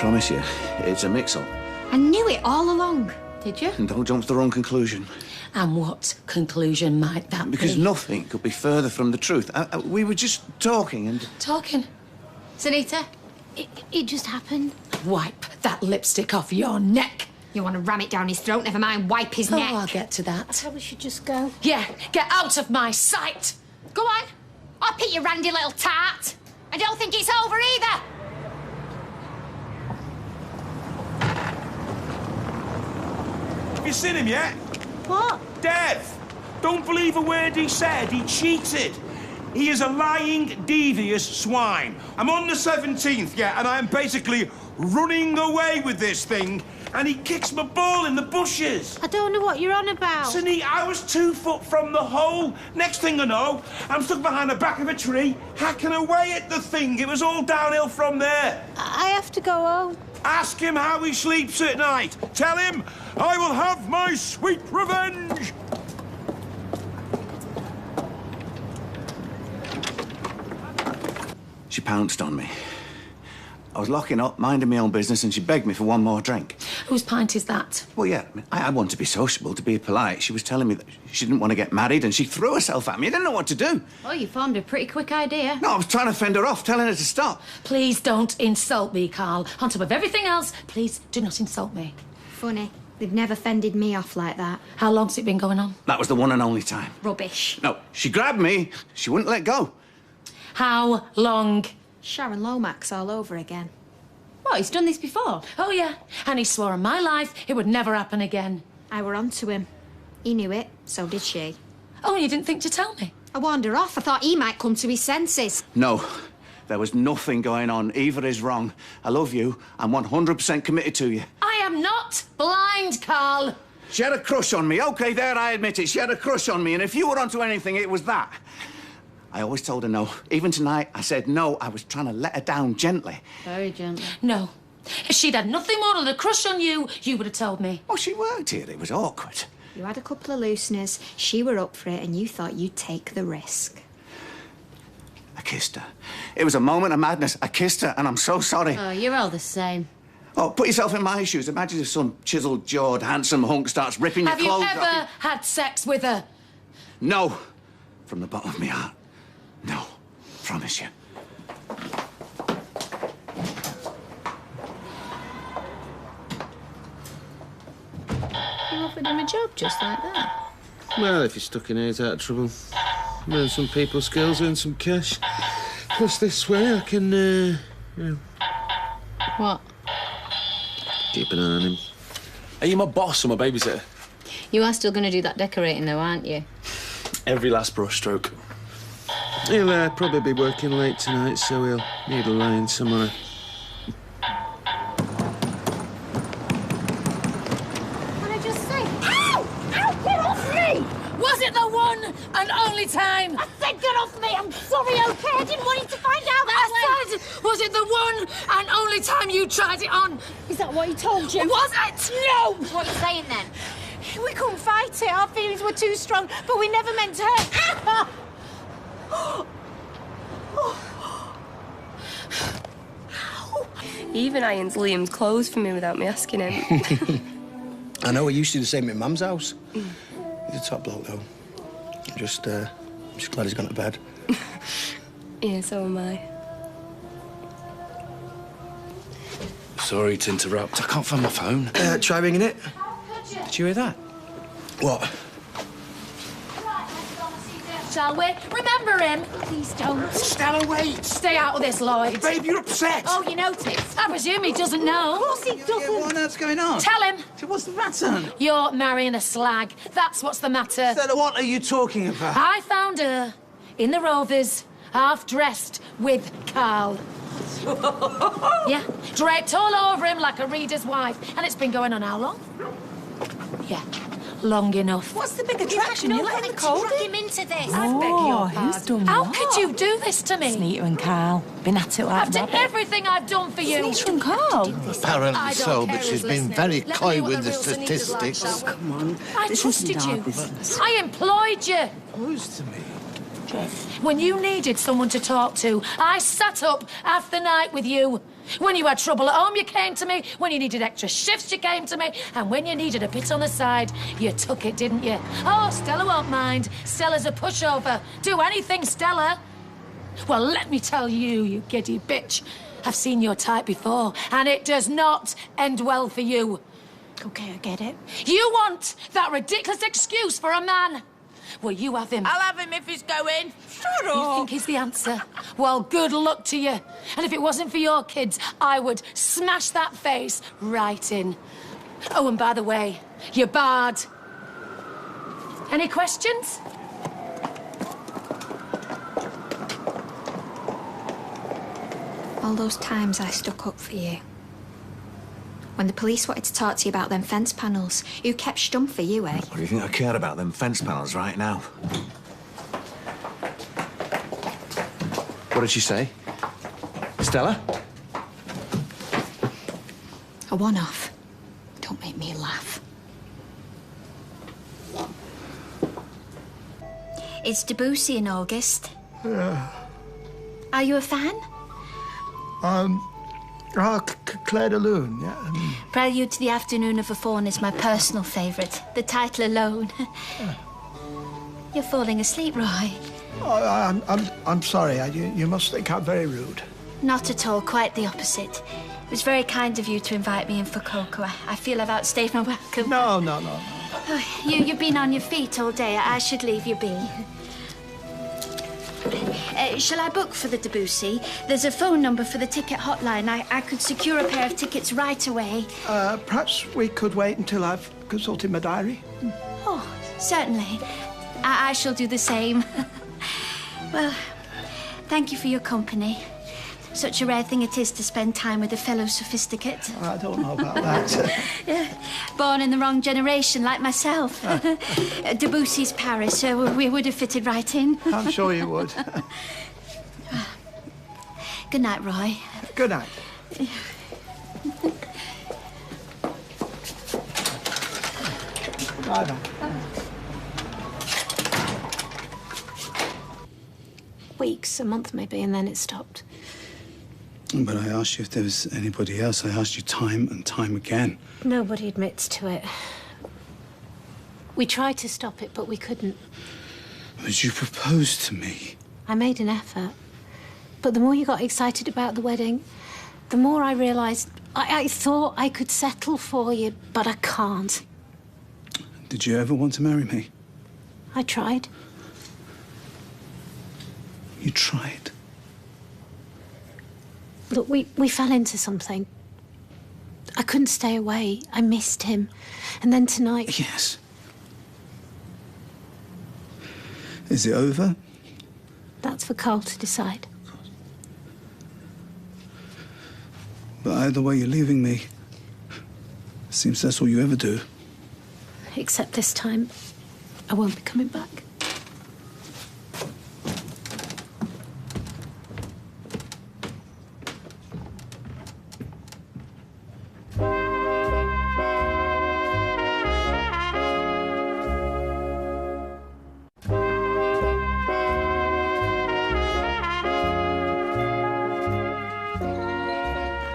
promise you, it's a mix-up. I knew it all along. Did you? And don't jump to the wrong conclusion. And what conclusion might that be? Because nothing could be further from the truth. We were just talking and... Talking? Sunita, it just happened. Wipe that lipstick off your neck. You want to ram it down his throat, never mind wipe his neck. Oh, I'll get to that. So we should just go. Yeah, get out of my sight. Go on. I'll pick you randy little tart. I don't think it's over either. Have you seen him yet? What? Dev! Don't believe a word he said. He cheated. He is a lying, devious swine. I'm on the 17th, yeah, and I am basically running away with this thing, and he kicks my ball in the bushes. I don't know what you're on about. Sunny, I was 2 foot from the hole. Next thing I know, I'm stuck behind the back of a tree, hacking away at the thing. It was all downhill from there. I have to go home. Ask him how he sleeps at night. Tell him I will have my sweet revenge. She pounced on me. I was locking up, minding my own business, and she begged me for one more drink. Whose pint is that? Well, yeah, I want to be sociable, to be polite. She was telling me that she didn't want to get married, and she threw herself at me. I didn't know what to do. Well, you formed a pretty quick idea. No, I was trying to fend her off, telling her to stop. Please don't insult me, Carl. On top of everything else, please do not insult me. Funny. They've never fended me off like that. How long's it been going on? That was the one and only time. Rubbish. No, she grabbed me. She wouldn't let go. How long? Sharon Lomax all over again. What, he's done this before? Oh, yeah. And he swore on my life it would never happen again. I were on to him. He knew it, so did she. Oh, and you didn't think to tell me? I warned her off. I thought he might come to his senses. No, there was nothing going on. Either is wrong. I love you. I'm 100% committed to you. I am not blind, Carl. She had a crush on me. OK, there, I admit it. She had a crush on me, and if you were onto anything, it was that. I always told her no. Even tonight, I said no. I was trying to let her down gently. Very gently. No. If she'd had nothing more than a crush on you, you would have told me. Oh, she worked here. It was awkward. You had a couple of looseners, she were up for it, and you thought you'd take the risk. I kissed her. It was a moment of madness. I kissed her, and I'm so sorry. Oh, you're all the same. Oh, put yourself in my shoes. Imagine if some chisel-jawed, handsome hunk starts ripping your clothes off. Have you ever had sex with her? No. From the bottom of my heart. No. Promise you. You offered him a job just like that? Well, if you're stuck in here, it's out of trouble. Learn some people skills, earn some cash. Plus, this way I can, you know, What? keep an eye on him. Are you my boss or my babysitter? You are still going to do that decorating, though, aren't you? Every last brush stroke. He'll probably be working late tonight, so he'll need a line somewhere. What I just say? Ow! Ow! Get off me! Was it the one and only time? I said get off me! I'm sorry, OK? I didn't want you to find out that way! Was it the one and only time you tried it on? Is that what he told you? Was it? No! What are you saying, then? We couldn't fight it. Our feelings were too strong, but we never meant to hurt. He even irons Liam's clothes for me without me asking him. I know, I used to do the same at Mum's house. He's a top bloke, though. I'm just glad he's gone to bed. Yeah, so am I. Sorry to interrupt. I can't find my phone. Try ringing it. Did you hear that? What? Shall we? Remember him? Please don't. Stella, wait! Stay out of this, Lloyd. Babe, you're upset! Oh, you noticed? I presume he doesn't know. Of course he doesn't. What on earth's going on? Tell him. So what's the matter? You're marrying a slag. That's what's the matter. Stella, what are you talking about? I found her in the Rovers, half-dressed with Carl. Yeah, draped all over him like a reader's wife. And it's been going on how long? Yeah, long enough. What's the big attraction? You let him cold drag him into this. I beg your who's pardon. done How what? could you do this to me? Snita and Carl. Been at it like After that. everything I've done for you. Snita and Carl? Apparently I don't so, care but she's who's been listening. very Let me coy know what with the the real Sunita's like, statistics. shall we? Come on. I This trusted isn't our you. business. I employed you. Who's to me? When you needed someone to talk to, I sat up half the night with you. When you had trouble at home, you came to me. When you needed extra shifts, you came to me. And when you needed a bit on the side, you took it, didn't you? Oh, Stella won't mind. Stella's a pushover. Do anything, Stella. Well, let me tell you, you giddy bitch. I've seen your type before, and it does not end well for you. Okay, I get it. You want that ridiculous excuse for a man. Well, you have him. I'll have him if he's going. Shut up. You think he's the answer? Well, good luck to you. And if it wasn't for your kids, I would smash that face right in. Oh, and by the way, you're barred. Any questions? All those times I stuck up for you. When the police wanted to talk to you about them fence panels, you kept stum for you, eh? What do you think I care about them fence panels right now? What did she say? Stella? A one-off. Don't make me laugh. It's Debussy in August. Yeah. Are you a fan? Claire de Lune, yeah. Prelude to the Afternoon of a Faun is my personal favourite. The title alone. You're falling asleep, Roy. Oh, I'm sorry. You must think I'm very rude. Not at all, quite the opposite. It was very kind of you to invite me in for cocoa. I feel I've outstayed my welcome. No. Oh, you've been on your feet all day. I should leave you be. Shall I book for the Debussy? There's a phone number for the ticket hotline. I could secure a pair of tickets right away. Perhaps we could wait until I've consulted my diary. Oh, certainly. I shall do the same. Well, thank you for your company. Such a rare thing it is to spend time with a fellow sophisticate. I don't know about that. Yeah. Born in the wrong generation, like myself. Debussy's Paris, so we would have fitted right in. I'm sure you would. Good night, Roy. Good night. Bye-bye. Weeks, a month maybe, and then it stopped. But I asked you if there was anybody else. I asked you time and time again. Nobody admits to it. We tried to stop it, but we couldn't. But you proposed to me. I made an effort. But the more you got excited about the wedding, the more I realised I thought I could settle for you, but I can't. Did you ever want to marry me? I tried. You tried? Look, we fell into something. I couldn't stay away. I missed him. And then tonight... Yes. Is it over? That's for Carl to decide. But either way, you're leaving me. Seems that's all you ever do. Except this time, I won't be coming back.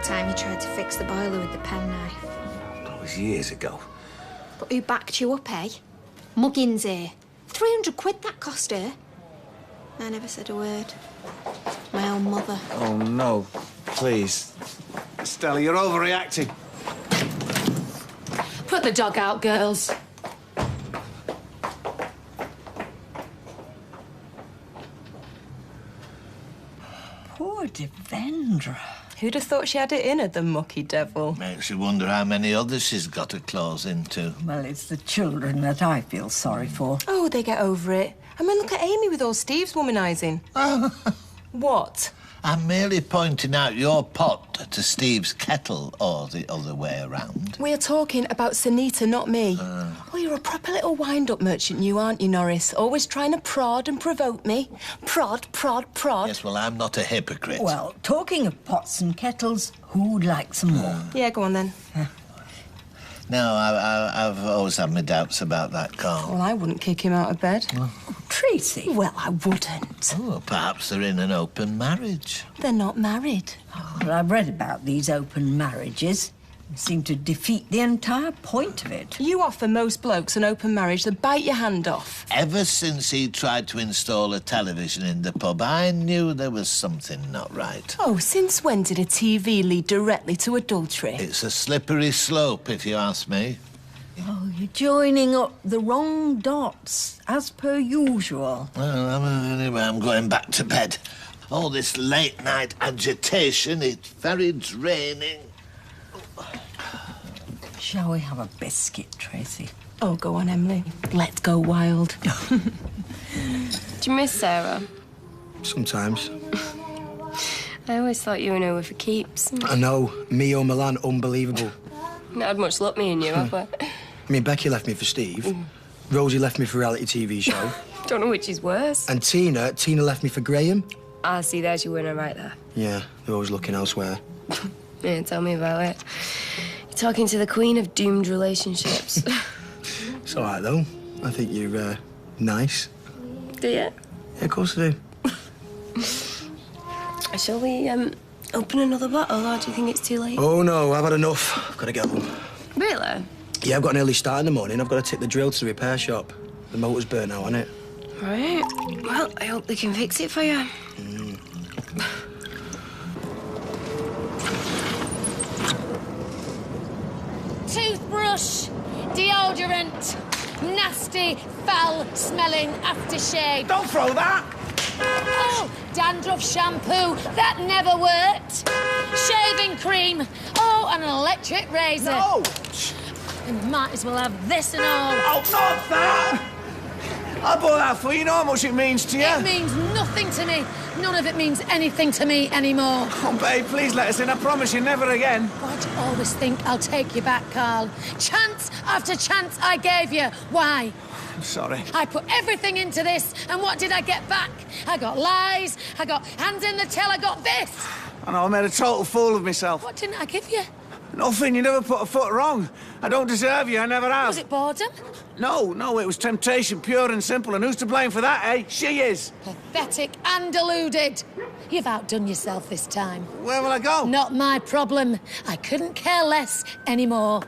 Time you tried to fix the boiler with the penknife. That was years ago. But who backed you up, eh? Muggins here. 300 quid that cost her. I never said a word. My own mother. Oh, no. Please. Stella, you're overreacting. Put the dog out, girls. Poor Devendra. Who'd have thought she had it in her, the mucky devil? Makes you wonder how many others she's got her claws into. Well, it's the children that I feel sorry for. Oh, they get over it. I mean, look at Amy with all Steve's womanising. What? I'm merely pointing out your pot to Steve's kettle, or the other way around. We're talking about Sunita, not me. Oh, you're a proper little wind-up merchant, you, aren't you, Norris? Always trying to prod and provoke me. Prod. Yes, well, I'm not a hypocrite. Well, talking of pots and kettles, who'd like some more? Yeah, go on then. No, I've always had my doubts about that, Carl. Well, I wouldn't kick him out of bed. Tracy? Well, I wouldn't. Oh, perhaps they're in an open marriage. They're not married. Well, I've read about these open marriages. They seem to defeat the entire point of it. You offer most blokes an open marriage, they'll bite your hand off. Ever since he tried to install a television in the pub, I knew there was something not right. Oh, since when did a TV lead directly to adultery? It's a slippery slope, if you ask me. Oh, you're joining up the wrong dots, as per usual. Well, anyway, I'm going back to bed. All this late-night agitation, it's very draining. Shall we have a biscuit, Tracy? Oh, go on, Emily. Let's go wild. Do you miss Sarah? Sometimes. I always thought you and her were for keeps. I know. Me or Milan, unbelievable. Not had much luck, me and you, have we? I mean, Becky left me for Steve. Rosie left me for a reality TV show. Don't know which is worse. And Tina left me for Graham. Ah, see, there's your winner right there. Yeah, they're always looking elsewhere. Yeah, tell me about it. You're talking to the queen of doomed relationships. It's all right, though. I think you're nice. Do you? Yeah, of course I do. Shall we, open another bottle, or do you think it's too late? Oh, no, I've had enough. I've got to get home. Really? Yeah, I've got an early start in the morning. I've got to take the drill to the repair shop. The motor's burnt out, hasn't it? Right. Well, I hope they can fix it for you. Toothbrush, deodorant, nasty, foul-smelling aftershave. Don't throw that! Oh, dandruff shampoo. That never worked. Shaving cream. Oh, and an electric razor. No! And might as well have this and all. Oh, not that! I bought that for you. You know how much it means to you? It means nothing to me. None of it means anything to me anymore. Oh, babe, please let us in. I promise you, never again. Why do you always think I'll take you back, Carl? Chance after chance I gave you. Why? I'm sorry. I put everything into this, and what did I get back? I got lies, I got hands in the till, I got this. I know, I made a total fool of myself. What didn't I give you? Nothing. You never put a foot wrong. I don't deserve you. I never have. Was it boredom? No, it was temptation, pure and simple. And who's to blame for that, eh? She is. Pathetic and deluded. You've outdone yourself this time. Where will I go? Not my problem. I couldn't care less anymore.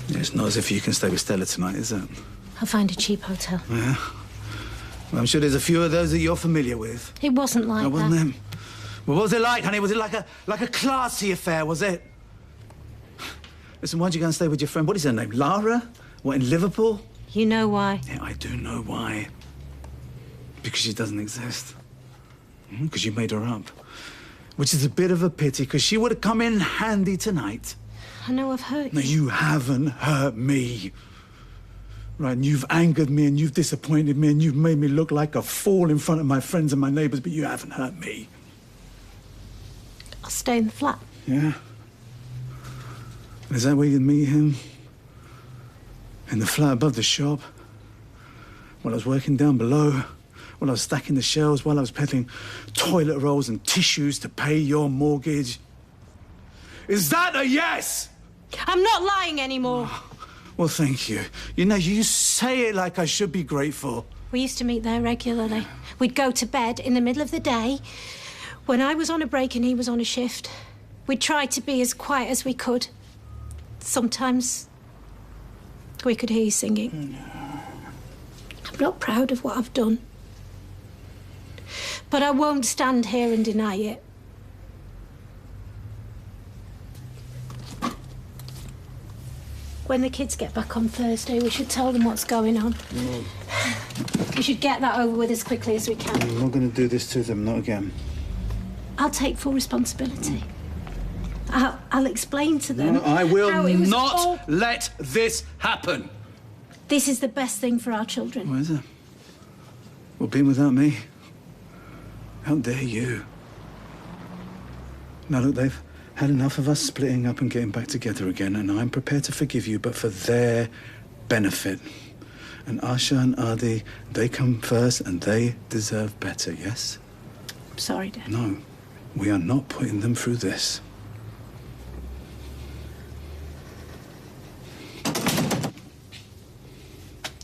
It's not as if you can stay with Stella tonight, is it? I'll find a cheap hotel. Yeah. Well, I'm sure there's a few of those that you're familiar with. It wasn't like It wasn't that. them. Well, what was it like, honey? Was it like a classy affair, was it? Listen, why'd you go and stay with your friend? What is her name? Lara? What, in Liverpool? You know why? Yeah, I do know why. Because she doesn't exist. Because you made her up. Which is a bit of a pity, because she would have come in handy tonight. I know I've hurt you. No, you haven't hurt me. Right, and you've angered me, and you've disappointed me, and you've made me look like a fool in front of my friends and my neighbours, but you haven't hurt me. I'll stay in the flat. Yeah? Is that where you'd meet him? In the flat above the shop? While I was working down below? While I was stacking the shelves? While I was peddling toilet rolls and tissues to pay your mortgage? Is that a yes? I'm not lying anymore. Well, thank you. You know, you say it like I should be grateful. We used to meet there regularly. We'd go to bed in the middle of the day when I was on a break and he was on a shift. We'd try to be as quiet as we could. Sometimes we could hear you singing. I'm not proud of what I've done. But I won't stand here and deny it. When the kids get back on Thursday, we should tell them what's going on. We should get that over with as quickly as we can. I'm not going to do this to them, not again. I'll take full responsibility. I'll explain to them. No, I will how it was not all... let this happen. This is the best thing for our children. What is it? Well, being without me? How dare you? Now, look, they've had enough of us splitting up and getting back together again, and I'm prepared to forgive you, but for their benefit. And Asha and Adi, they come first and they deserve better, yes? Sorry, Dad. No, we are not putting them through this.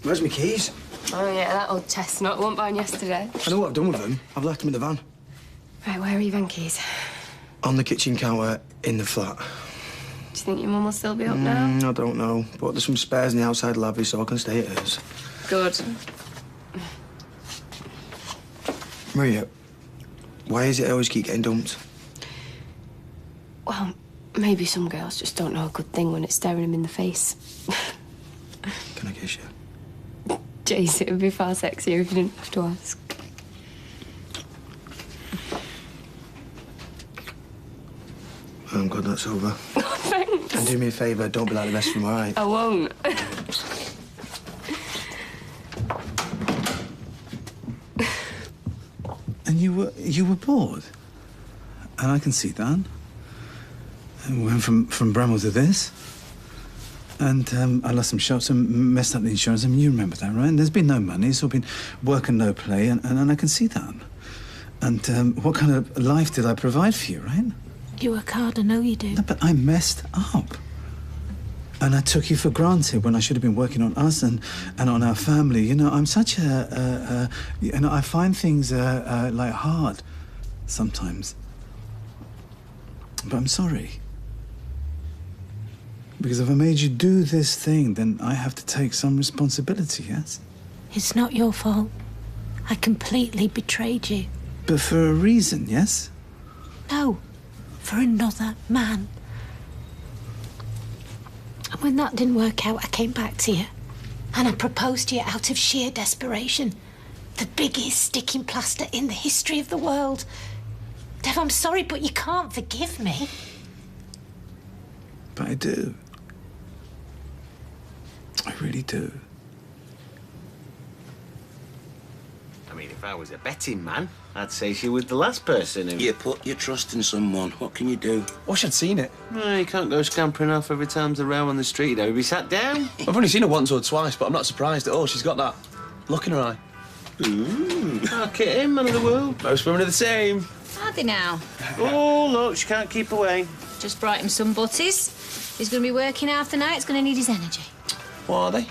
Where's my keys? Oh, yeah, that old chestnut went by yesterday. I know what I've done with them. I've left them in the van. Right, where are your van keys? On the kitchen counter in the flat. Do you think your mum will still be up now? I don't know, but there's some spares in the outside lobby, so I can stay at hers. Good. Maria, why is it I always keep getting dumped? Well, maybe some girls just don't know a good thing when it's staring them in the face. Can I kiss you? Jace, it would be far sexier if you didn't have to ask. I'm glad that's over. Thanks. And do me a favour, don't be like the rest of them, all right? I won't. And you were bored? And I can see that. And we went from Bramwell to this. And I lost some shops and messed up the insurance. I mean, you remember that, right? And there's been no money. It's all been work and no play. And I can see that. And what kind of life did I provide for you, right? You work hard, I know you do. No, but I messed up. And I took you for granted when I should have been working on us and on our family. You know, I'm such a you know, I find things like hard sometimes. But I'm sorry. Because if I made you do this thing, then I have to take some responsibility, yes? It's not your fault. I completely betrayed you. But for a reason, yes? No, for another man. And when that didn't work out, I came back to you. And I proposed to you out of sheer desperation. The biggest sticking plaster in the history of the world. Dev, I'm sorry, but you can't forgive me. But I do. I really do. I mean, if I was a betting man, I'd say she was the last person who... You put your trust in someone. What can you do? Wish I'd seen it. No, you can't go scampering off every time there's a row on the street. They'll be sat down. I've only seen her once or twice, but I'm not surprised at all. She's got that look in her eye. Ooh. Look at him, man of the world. Most women are the same. Are they now? Oh, look, she can't keep away. Just brought him some butties. He's going to be working half the night. He's going to need his energy. What are they?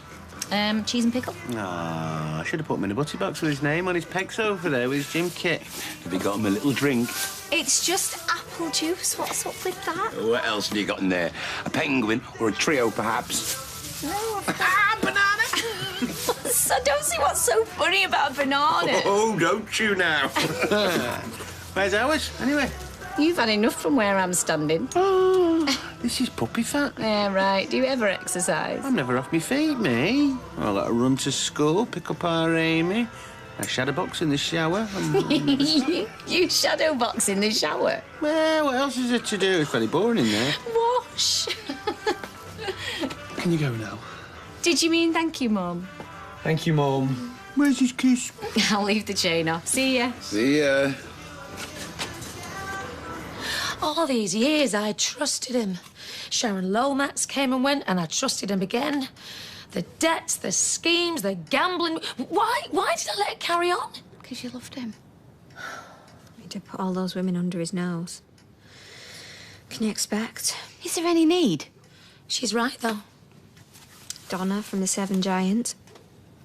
Cheese and pickle. Ah, I should have put him in a butty box with his name on his pegs over there with his gym kit. Have you got him a little drink? It's just apple juice. What's up with that? What else have you got in there? A penguin or a trio, perhaps? No. Banana. I don't see what's so funny about a banana. Oh, don't you now? Where's ours, anyway? You've had enough from where I'm standing. Oh, this is puppy fat. Yeah, right. Do you ever exercise? I'm never off my feet, me. I let her run to school, pick up our Amy. I shadow box in the shower. You shadow box in the shower? Well, what else is there to do? It's very boring in there. Wash. Can you go now? Did you mean thank you, Mum? Thank you, Mum. Where's his kiss? I'll leave the chain off. See ya. See ya. All these years, I trusted him. Sharon Lomax came and went, and I trusted him again. The debts, the schemes, the gambling. Why did I let it carry on? Because you loved him. He did put all those women under his nose. Can you expect? Is there any need? She's right, though. Donna from the Seven Giants.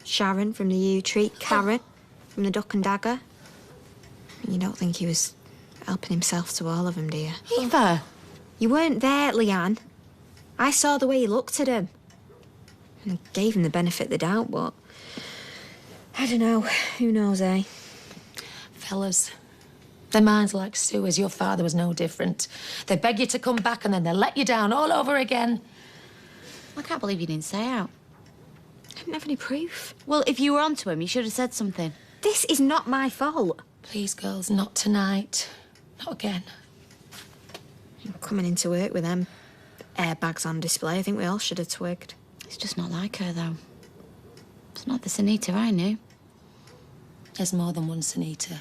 Sharon from the Yew Tree. Karen from the Duck and Dagger. You don't think he was helping himself to all of them, do you? Eva! You weren't there, Leanne. I saw the way he looked at him. And I gave him the benefit of the doubt, but... I don't know. Who knows, eh? Fellas, their minds like sewers. Your father was no different. They beg you to come back and then they let you down all over again. I can't believe you didn't say out. I didn't have any proof. Well, if you were onto him, you should have said something. This is not my fault. Please, girls, not tonight. Not again. I'm coming into work with them airbags on display. I think we all should have twigged. It's just not like her, though. It's not the Sunita I knew. There's more than one Sunita.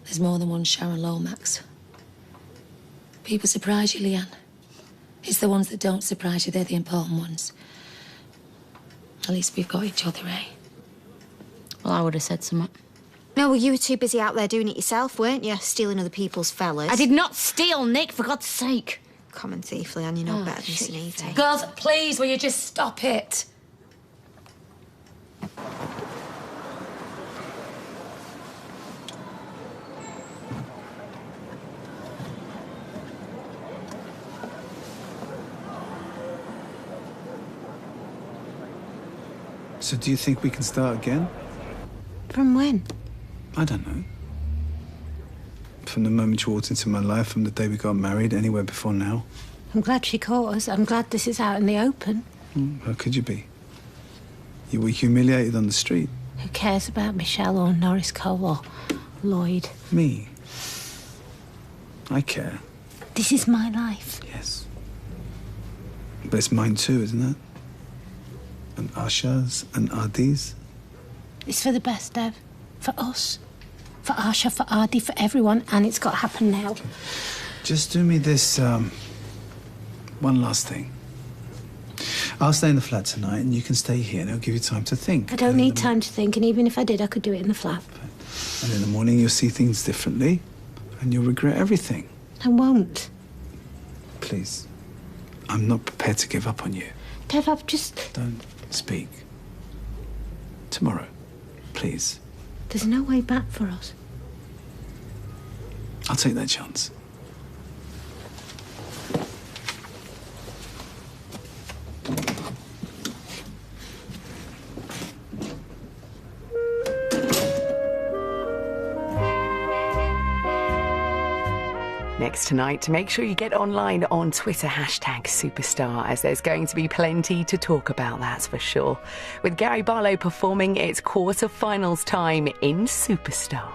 There's more than one Sharon Lomax. People surprise you, Leanne. It's the ones that don't surprise you, they're the important ones. At least we've got each other, eh? Well, I would have said something. No, well, you were too busy out there doing it yourself, weren't you? Stealing other people's fellas. I did not steal, Nick, for God's sake. Common thief, Leanne, you know better than Sunita. Girls, please, will you just stop it? So do you think we can start again? From when? I don't know. From the moment you walked into my life, from the day we got married, anywhere before now. I'm glad she caught us. I'm glad this is out in the open. How could you be? You were humiliated on the street. Who cares about Michelle or Norris Cole or Lloyd? Me. I care. This is my life. Yes. But it's mine too, isn't it? And Asha's and Adi's. It's for the best, Dev. For us. For Asha, for Adi, for everyone. And it's got to happen now. Just do me this, one last thing. I'll stay in the flat tonight and you can stay here and it'll give you time to think. I don't need time to think, and even if I did, I could do it in the flat. And in the morning you'll see things differently and you'll regret everything. I won't. Please. I'm not prepared to give up on you. Dev, I've just... Don't speak. Tomorrow, please. There's no way back for us. I'll take that chance. Next tonight, make sure you get online on Twitter, #Superstar, as there's going to be plenty to talk about, that's for sure. With Gary Barlow performing its quarter-finals time in Superstar.